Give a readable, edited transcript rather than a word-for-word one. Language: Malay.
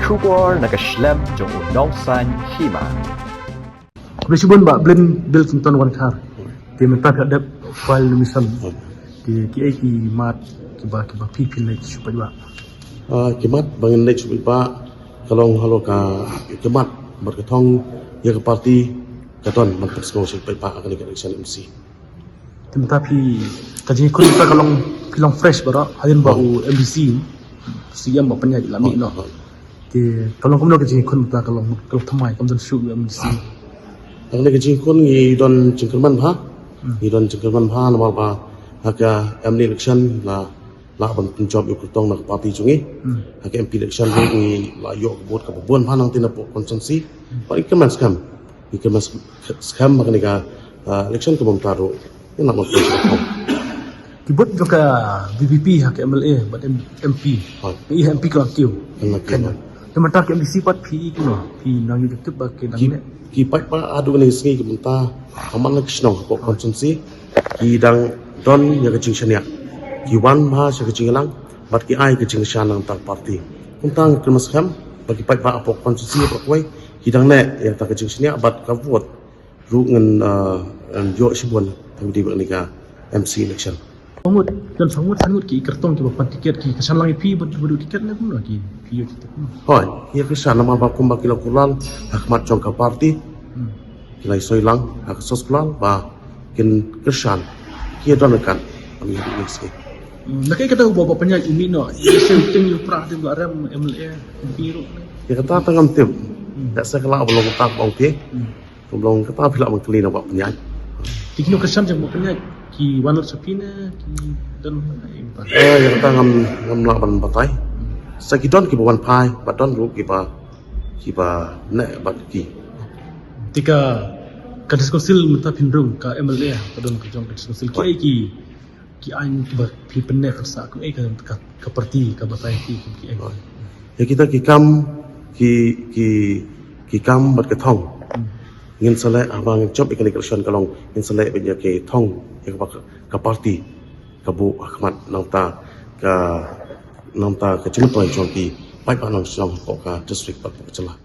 Bersyukur nakaslem jong unongsan hima. Presibun ba Bill Clinton wan khar ti menta hadap file misal ti ki mat kiba pipin na supaya ba Kemat bangun naik supaya kalau halo ka kemat berketong ya ke parti katon mantak semua supaya pak akan election MC. ti menta pi kaji kun ta kalong fresh bara hadin ba MBC siam ba panya lami no ti kalong kumno kaji kun ta kalong thamai kam dan su MBC Ang naging kun idon cengkerman ha idon cengkerman ha nama ba haka MD election la ban penjob yu kutong nak parti jungi haka MP election ni la yo buat ka buan ha nang tinapo konsensi pa ikeman scam maka ni ka election ko bang taro nak mo tibut juga BBP hak MLA bat MP MP ko kiu kan teman ke MBC pat PI kuno pi nang yu tetep ba ke nang ne ki pai pa adu ni singi ki munta aman nak snong ko konsensi ki dang don ya ke jingshania ki wan ma sa ke jinglang bat ki ai ke jingshan nang tang parti kuntang kemas kham bagi pai pa apok konsensi pa koi ki dang ne ya ta ke jingshania bat ka vote ru ngen yo sibon tang di ni ka MC election Sangut dan sangut ki kertong ki bapan tiket ki kesan lang pi bedu tiket na kuno ki yo tiket hoi ya ke sana ma ba kumba kilo kulan hakmat jong ka parti kilai soilang hak sos kulan ba kin kesan ki don kan ami di meski nakai kata bawa penyak umi no senting yu pra de garam MLA biru ya kata tangam tip tak sekala belum tak bang pi belum kata pila mengkeli nak buat penyak tikno kesan jang bawa penyak ki wanur sapina ki dan ya kata ngam nak ban batai sakidon ki bawan pai badon ru ki ba ne bat ki tika kadis konsil meta pinrung ka MLA padon ka jong kadis konsil ki ain ba pi penne kersa ku ka parti ka batai ki ya kita ki kam berketong ingin selek abang job ikan election kalong ingin selek banyak ke tong ya ke parti ke bu Ahmad nangta ke cimut tuan jongki baik panang song ke district pak celah